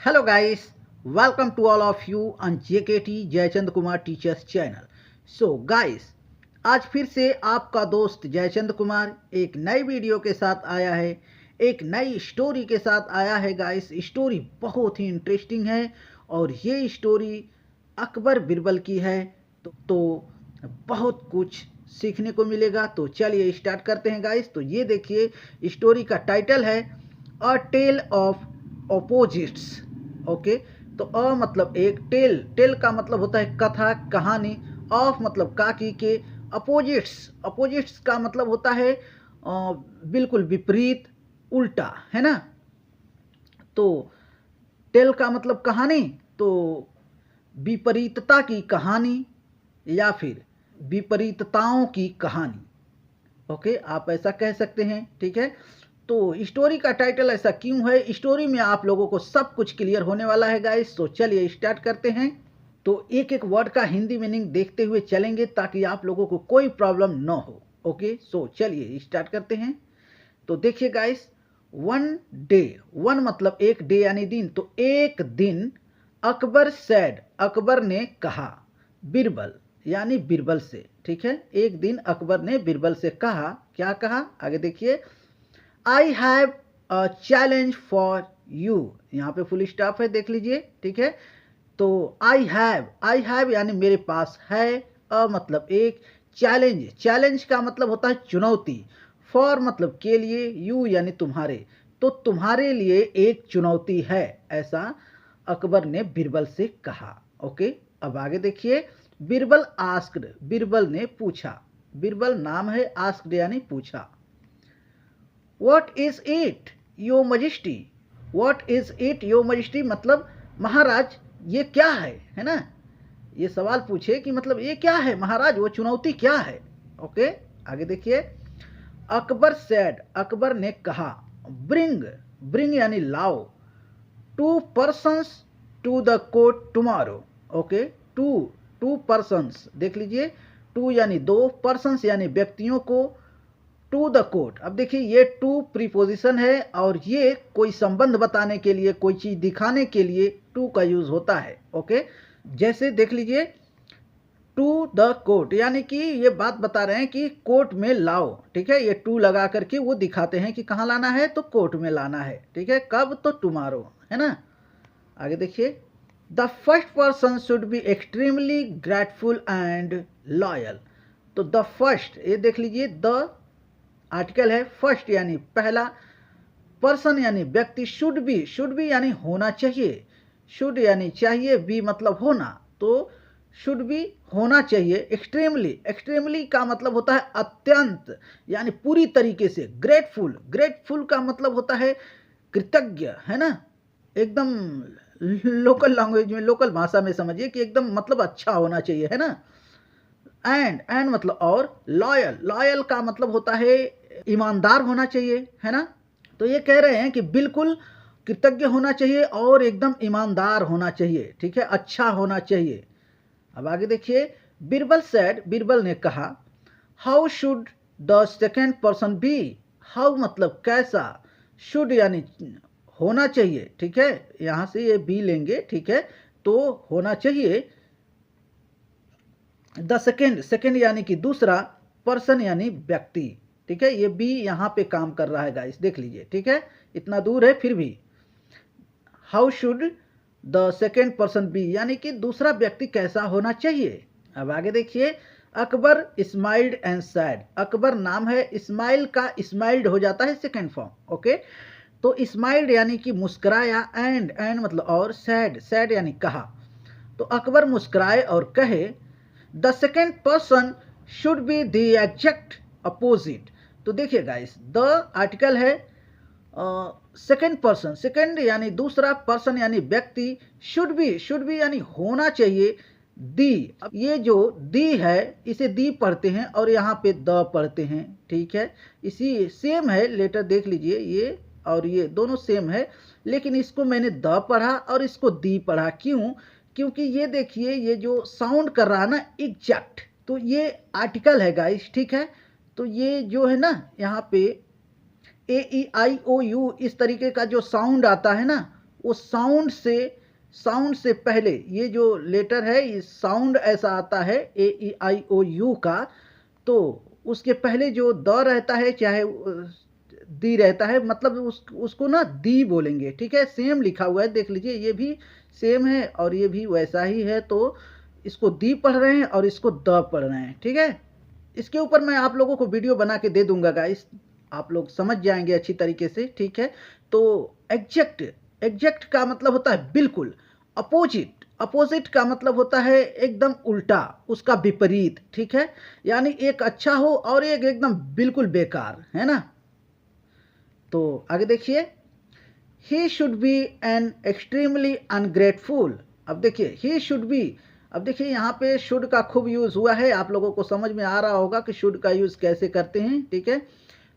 Hello guys, welcome to all of you on JKT Jaichand Kumar teachers channel. So guys, आज फिर से आपका दोस्त जयचंद कुमार एक नई वीडियो के साथ आया है, एक नई स्टोरी के साथ आया है। गाइस, स्टोरी बहुत ही इंटरेस्टिंग है और ये स्टोरी अकबर बिरबल की है, तो बहुत कुछ सीखने को मिलेगा। तो चलिए स्टार्ट करते हैं गाइस। तो ये देखिए, स्टोरी का टाइटल है अ टेल ऑफ ऑपोजिट्स। ओके, तो अ मतलब एक, टेल का मतलब होता है कथा, कहानी, ऑफ मतलब काकी के, अपोजिट्स का मतलब होता है बिल्कुल विपरीत, उल्टा, है ना। तो टेल का मतलब कहानी, तो विपरीतता की कहानी या फिर विपरीतताओं की कहानी। ओके, आप ऐसा कह सकते हैं, ठीक है। तो स्टोरी का टाइटल ऐसा क्यों है, स्टोरी में आप लोगों को सब कुछ क्लियर होने वाला है गाइस। तो चलिए स्टार्ट करते हैं। तो एक एक वर्ड का हिंदी मीनिंग देखते हुए चलेंगे ताकि आप लोगों को कोई प्रॉब्लम न हो। ओके, सो चलिए स्टार्ट करते हैं। तो देखिए गाइस, वन डे, वन मतलब एक, डे यानी दिन। तो एक दिन अकबर सैड, अकबर ने कहा, बिरबल यानी बिरबल से, ठीक है। एक दिन अकबर ने बिरबल से कहा, क्या कहा आगे देखिए, I have a challenge for you. यहाँ पे फुल स्टॉप है, देख लीजिए, ठीक है। तो आई हैव यानी मेरे पास है, अ मतलब एक, चैलेंज का मतलब होता है चुनौती, फॉर मतलब के लिए, यू यानी तुम्हारे, तो तुम्हारे लिए एक चुनौती है, ऐसा अकबर ने बिरबल से कहा। ओके, अब आगे देखिए, बिरबल आस्क्ड, बिरबल ने पूछा, बिरबल नाम है, आस्क्ड यानी पूछा। What is it, Your Majesty? What is it, Your Majesty? मतलब महाराज ये क्या है ना। ये सवाल पूछे कि मतलब ये क्या है महाराज, वो चुनौती क्या है। ओके, आगे देखिए, अकबर सेड, अकबर ने कहा, ब्रिंग यानी लाओ, 2 persons to the court tomorrow. Okay, two persons, देख लीजिए, टू यानी दो, पर्सन्स यानी व्यक्तियों को, टू द कोर्ट। अब देखिए, ये टू प्रीपोजिशन है और ये कोई संबंध बताने के लिए, कोई चीज दिखाने के लिए टू का यूज होता है। ओके, जैसे देख लीजिए, टू द कोर्ट यानी कि ये बात बता रहे हैं कि कोर्ट में लाओ, ठीक है। ये टू लगा करके वो दिखाते हैं कि कहाँ लाना है, तो कोर्ट में लाना है, ठीक है। कब, तो टुमारो, है ना। आगे देखिए, the first person should be extremely grateful and loyal. तो द फर्स्ट, ये देख लीजिए, द आर्टिकल है, फर्स्ट यानी पहला, पर्सन यानी व्यक्ति, शुड बी यानी होना चाहिए, शुड यानी चाहिए, बी मतलब होना, तो शुड बी होना चाहिए, एक्सट्रीमली का मतलब होता है अत्यंत यानी पूरी तरीके से, ग्रेटफुल का मतलब होता है कृतज्ञ, है ना। एकदम लोकल लैंग्वेज में, लोकल भाषा में समझिए कि एकदम मतलब अच्छा होना चाहिए, है ना। एंड मतलब और, लॉयल का मतलब होता है ईमानदार होना चाहिए, है ना। तो ये कह रहे हैं कि बिल्कुल कृतज्ञ होना चाहिए और एकदम ईमानदार होना चाहिए, ठीक है, अच्छा होना चाहिए। अब आगे देखिए, बिरबल सेड, बिरबल ने कहा, how should the second person be. How मतलब कैसा, शुड यानी होना चाहिए, ठीक है, यहां से ये बी लेंगे, ठीक है। तो होना चाहिए, द सेकेंड यानी कि दूसरा, पर्सन यानी व्यक्ति, ठीक है। ये बी यहां पे काम कर रहा है गाइस, देख लीजिए, ठीक है, इतना दूर है फिर भी। How should the second person be यानी कि दूसरा व्यक्ति कैसा होना चाहिए। अब आगे देखिए, Akbar smiled and sad, Akbar नाम है, स्माइल का स्माइल्ड हो जाता है सेकेंड फॉर्म। ओके, तो स्माइल्ड यानी कि मुस्कुराया, एंड मतलब और, सैड यानी कहा। तो अकबर मुस्कुराए और कहे, the second person should be the exact opposite. तो देखिए गाइस, द आर्टिकल है, सेकेंड पर्सन, सेकेंड यानी दूसरा, पर्सन यानी व्यक्ति, शुड बी यानी होना चाहिए, दी। अब ये जो दी है, इसे दी पढ़ते हैं और यहाँ पे द पढ़ते हैं, ठीक है। इसी सेम है, लेटर देख लीजिए, ये और ये दोनों सेम है, लेकिन इसको मैंने द पढ़ा और इसको दी पढ़ा, क्यों, क्योंकि ये देखिए, ये जो साउंड कर रहा है ना एग्जैक्ट, तो ये आर्टिकल है गाइस, ठीक है। तो ये जो है ना, यहाँ पे ए ई आई ओ यू इस तरीके का जो साउंड आता है ना, वो साउंड से पहले ये जो लेटर है, ये साउंड ऐसा आता है AEIOU का, तो उसके पहले जो द रहता है चाहे दी रहता है, मतलब उसको ना दी बोलेंगे, ठीक है। सेम लिखा हुआ है, देख लीजिए, ये भी सेम है और ये भी वैसा ही है, तो इसको दी पढ़ रहे हैं और इसको द पढ़ रहे हैं, ठीक है। इसके ऊपर मैं आप लोगों को वीडियो बना के दे दूंगा गाइस, आप लोग समझ जाएंगे अच्छी तरीके से, ठीक है। तो एग्जैक्ट का मतलब होता है बिल्कुल। अपोजिट का मतलब होता है एकदम उल्टा, उसका विपरीत, ठीक है। यानी एक अच्छा हो और एक एकदम बिल्कुल बेकार, है ना। तो आगे देखिए, he should be an extremely ungrateful. अब देखिए ही शुड बी, अब देखिए यहाँ पे शुड का खूब यूज हुआ है, आप लोगों को समझ में आ रहा होगा कि शुड का यूज कैसे करते हैं, ठीक है।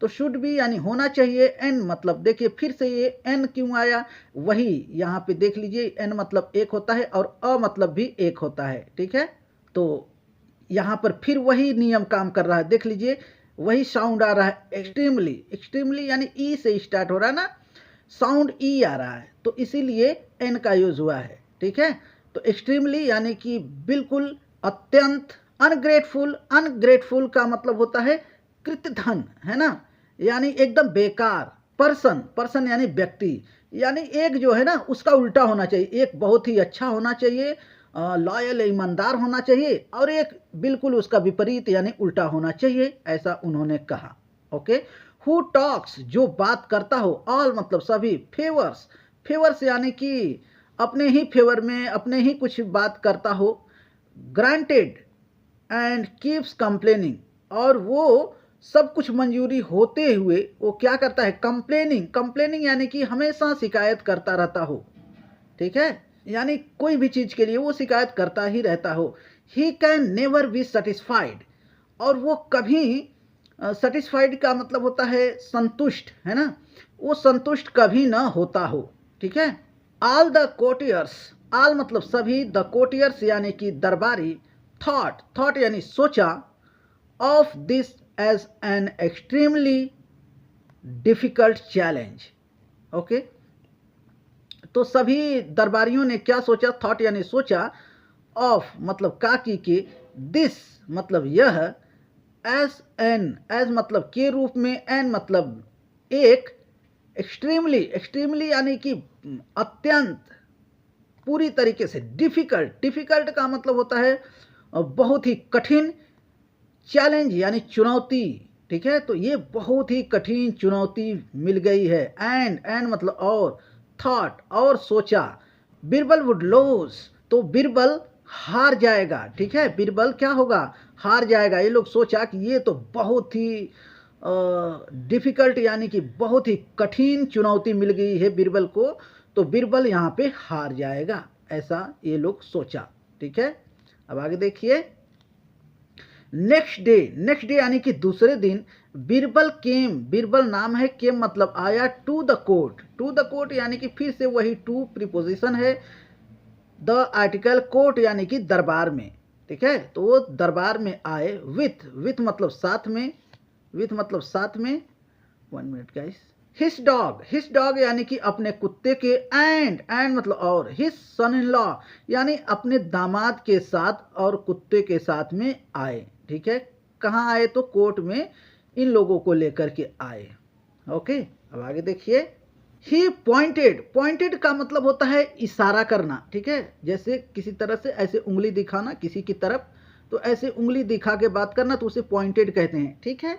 तो शुड बी यानी होना चाहिए, एन मतलब देखिए फिर से ये एन क्यों आया, वही यहाँ पे देख लीजिए, एन मतलब एक होता है और अ मतलब भी एक होता है, ठीक है। तो यहाँ पर फिर वही नियम काम कर रहा है, देख लीजिए वही साउंड आ रहा है, एक्सट्रीमली यानी ई से स्टार्ट हो रहा है ना, साउंड ई आ रहा है, तो इसीलिए एन का यूज हुआ है, ठीक है। तो एक्सट्रीमली यानी कि बिल्कुल, अत्यंत। अनग्रेटफुल का मतलब होता है कृतधन, है ना, यानी एकदम बेकार। पर्सन यानी व्यक्ति, यानी एक जो है ना उसका उल्टा होना चाहिए, एक बहुत ही अच्छा होना चाहिए, लॉयल ईमानदार होना चाहिए, और एक बिल्कुल उसका विपरीत यानी उल्टा होना चाहिए, ऐसा उन्होंने कहा। ओके, हु टॉक्स जो बात करता हो, ऑल मतलब सभी, फेवर्स यानी कि अपने ही फेवर में, अपने ही कुछ बात करता हो, ग्रांटेड एंड कीप्स कंप्लेनिंग, और वो सब कुछ मंजूरी होते हुए वो क्या करता है, कंप्लेनिंग यानी कि हमेशा शिकायत करता रहता हो, ठीक है, यानी कोई भी चीज के लिए वो शिकायत करता ही रहता हो। He can never be satisfied, और वो कभी सेटिस्फाइड का मतलब होता है संतुष्ट, है ना, वो संतुष्ट कभी ना होता हो, ठीक है। ऑल द कोटियर्स, ऑल मतलब सभी, द कोटियर्स यानी कि दरबारी, थॉट यानी सोचा, of this as an extremely difficult challenge. Okay, तो सभी दरबारियों ने क्या सोचा, थॉट यानी सोचा, ऑफ मतलब का की, दिस मतलब यह, एज मतलब के रूप में, एन मतलब एक, एक्सट्रीमली यानी कि अत्यंत, पूरी तरीके से, डिफिकल्ट का मतलब होता है बहुत ही कठिन, चैलेंज यानी चुनौती, ठीक है। तो ये बहुत ही कठिन चुनौती मिल गई है, एंड मतलब और, थॉट और सोचा, बिरबल वुड लूज, तो बिरबल हार जाएगा, ठीक है, बिरबल क्या होगा, हार जाएगा। ये लोग सोचा कि ये तो बहुत ही डिफिकल्ट यानी कि बहुत ही कठिन चुनौती मिल गई है बिरबल को, तो बिरबल यहाँ पे हार जाएगा, ऐसा ये लोग सोचा, ठीक है। अब आगे देखिए, नेक्स्ट डे यानी कि दूसरे दिन, बिरबल नाम है, केम मतलब आया, टू द कोर्ट यानी कि फिर से वही टू प्रीपोजिशन है, द आर्टिकल कोर्ट यानी कि दरबार में, ठीक है। तो वो दरबार में आए, विथ मतलब साथ में, वन मिनट गाइस, हिस डॉग यानी कि अपने कुत्ते के, एंड मतलब और, हिस सन इन लॉ यानी अपने दामाद के साथ और कुत्ते के साथ में आए, ठीक है। कहाँ आए, तो कोर्ट में इन लोगों को लेकर के आए। ओके, अब आगे देखिए, ही पॉइंटेड का मतलब होता है इशारा करना, ठीक है, जैसे किसी तरह से ऐसे उंगली दिखाना किसी की तरफ, तो ऐसे उंगली दिखा के बात करना, तो उसे पॉइंटेड कहते हैं, ठीक है।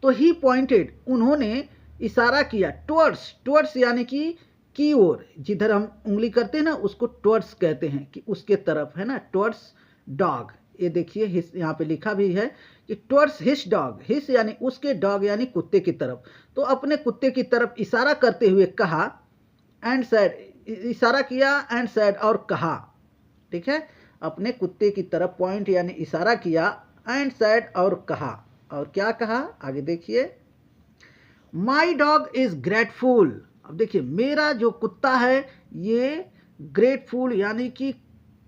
तो ही पॉइंटेड, उन्होंने इशारा किया, टुवर्ड्स यानी कि की ओर, जिधर हम उंगली करते हैं ना उसको टुवर्ड्स कहते हैं, कि उसके तरफ, है ना, टुवर्ड्स डॉग, ये देखिए हिस यहाँ पे लिखा भी है कि टुवर्ड्स हिस डॉग, हिस यानी उसके, डॉग यानी कुत्ते की तरफ, तो अपने कुत्ते की तरफ इशारा करते हुए कहा, एंड सैड, इशारा किया, एंड सैड और कहा, ठीक है, अपने कुत्ते की तरफ पॉइंट यानी इशारा किया, एंड सैड और कहा, और क्या कहा, आगे देखिए, माई डॉग इज ग्रेटफुल। अब देखिए मेरा जो कुत्ता है ये ग्रेटफुल यानी कि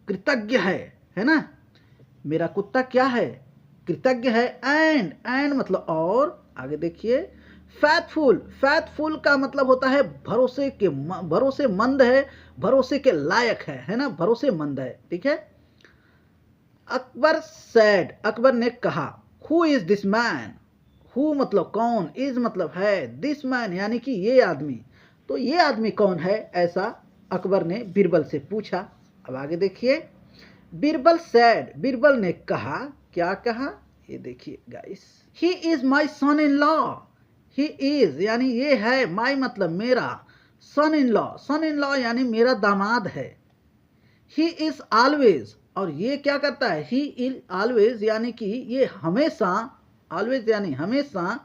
कृतज्ञ है ना, मेरा कुत्ता क्या है, कृतज्ञ है, एंड मतलब और, आगे देखिए, फैथफुल का मतलब होता है भरोसेमंद है, भरोसे के लायक है ना, भरोसेमंद है, ठीक है। अकबर ने कहा, who is this man, who मतलब कौन, इज मतलब है, दिस मैन यानी कि ये आदमी, तो ये आदमी कौन है, ऐसा अकबर ने बीरबल से पूछा। अब आगे देखिए, बीरबल ने कहा, क्या कहा, ये देखिए guys, he is my son in law, he is यानी ये है, माई मतलब मेरा, सन इन लॉ यानी मेरा दामाद है, ही इज ऑलवेज, और ये क्या करता है, ही इज ऑलवेज यानी कि ये हमेशा, ऑलवेज यानी हमेशा,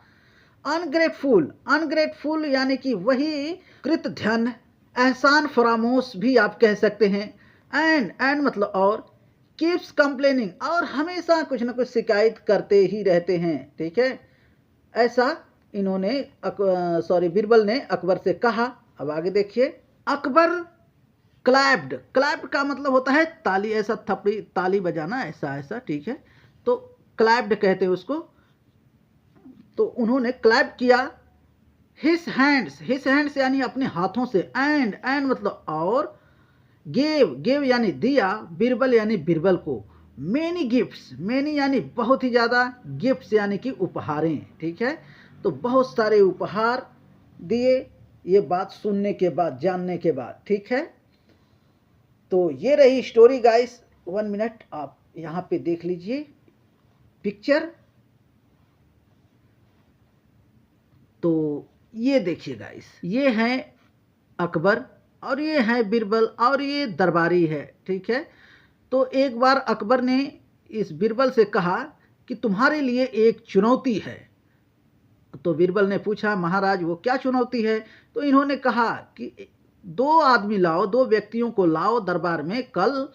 अनग्रेटफुल यानी कि वही कृतघ्न, एहसान फरामोश भी आप कह सकते हैं, एंड मतलब और, कीप्स कंप्लेनिंग और हमेशा कुछ ना कुछ शिकायत करते ही रहते हैं, ठीक है, ऐसा इन्होंने बीरबल ने अकबर से कहा। अब आगे देखिए, अकबर क्लैप्ड का मतलब होता है ताली, ऐसा थपड़ी ताली बजाना, ऐसा, ठीक है, तो क्लैप्ड कहते हैं उसको, तो उन्होंने क्लैप किया, हिज हैंड्स यानी अपने हाथों से, एंड मतलब और, गेव यानी दिया, बीरबल यानी बीरबल को, मेनी यानी बहुत ही ज़्यादा, गिफ्ट्स यानी कि उपहारें, ठीक है, तो बहुत सारे उपहार दिए, ये बात सुनने के बाद, जानने के बाद, ठीक है। तो ये रही स्टोरी गाइस, 1 मिनट आप यहाँ पे देख लीजिए पिक्चर, तो ये देखिए गाइस, ये है अकबर और ये है बीरबल और ये दरबारी है, ठीक है। तो एक बार अकबर ने इस बीरबल से कहा कि तुम्हारे लिए एक चुनौती है। तो बीरबल ने पूछा, महाराज वो क्या चुनौती है, तो इन्होंने कहा कि 2 आदमी लाओ, 2 व्यक्तियों को लाओ दरबार में कल,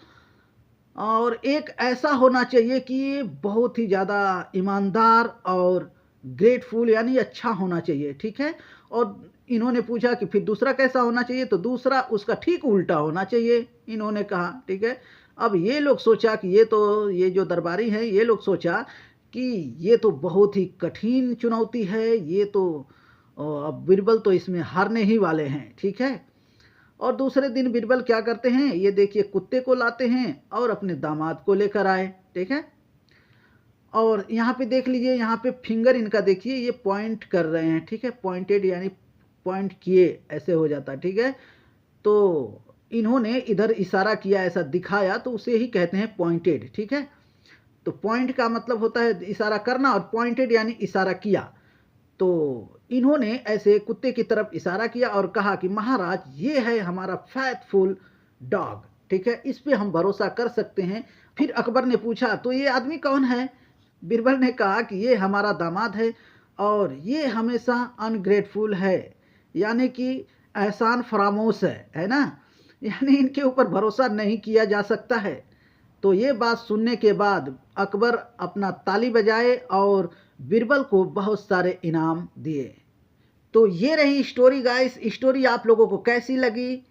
और एक ऐसा होना चाहिए कि ये बहुत ही ज़्यादा ईमानदार और ग्रेटफुल यानी अच्छा होना चाहिए, ठीक है। और इन्होंने पूछा कि फिर दूसरा कैसा होना चाहिए, तो दूसरा उसका ठीक उल्टा होना चाहिए, इन्होंने कहा, ठीक है। अब ये लोग सोचा कि ये जो दरबारी हैं, ये लोग सोचा कि ये तो बहुत ही कठिन चुनौती है, ये तो अब बीरबल तो इसमें हारने ही वाले हैं, ठीक है। और दूसरे दिन बीरबल क्या करते हैं, ये देखिए कुत्ते को लाते हैं और अपने दामाद को लेकर आए, ठीक है। और यहाँ पे देख लीजिए, यहाँ पे फिंगर इनका देखिए, ये पॉइंट कर रहे हैं, ठीक है, पॉइंटेड यानी पॉइंट किए, ऐसे हो जाता है, ठीक है। तो इन्होंने इधर इशारा किया, ऐसा दिखाया, तो उसे ही कहते हैं पॉइंटेड, ठीक है। तो पॉइंट का मतलब होता है इशारा करना, और पॉइंटेड यानी इशारा किया। तो इन्होंने ऐसे कुत्ते की तरफ इशारा किया और कहा कि महाराज ये है हमारा फैथफुल डॉग, ठीक है, इस पे हम भरोसा कर सकते हैं। फिर अकबर ने पूछा, तो ये आदमी कौन है, बीरबल ने कहा कि ये हमारा दामाद है और ये हमेशा अनग्रेटफुल है, यानी कि एहसान फरामोश है ना, यानी इनके ऊपर भरोसा नहीं किया जा सकता है। तो ये बात सुनने के बाद अकबर अपना ताली बजाए और बीरबल को बहुत सारे इनाम दिए। तो ये रही स्टोरी गाइस, स्टोरी आप लोगों को कैसी लगी,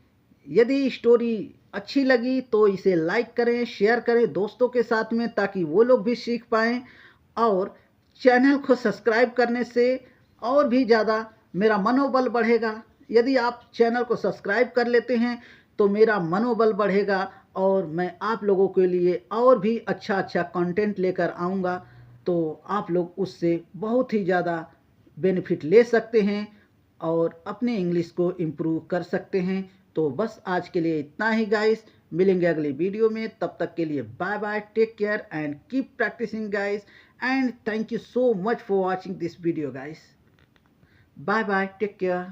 यदि स्टोरी अच्छी लगी तो इसे लाइक करें, शेयर करें दोस्तों के साथ में, ताकि वो लोग भी सीख पाएँ, और चैनल को सब्सक्राइब करने से और भी ज़्यादा मेरा मनोबल बढ़ेगा। यदि आप चैनल को सब्सक्राइब कर लेते हैं तो मेरा मनोबल बढ़ेगा और मैं आप लोगों के लिए और भी अच्छा कंटेंट लेकर आऊँगा, तो आप लोग उससे बहुत ही ज़्यादा बेनिफिट ले सकते हैं और अपने इंग्लिश को इम्प्रूव कर सकते हैं। तो बस आज के लिए इतना ही गाइस, मिलेंगे अगली वीडियो में, तब तक के लिए bye bye, take care and keep practising guys, and thank you so much for watching this video guys. Bye bye, take care.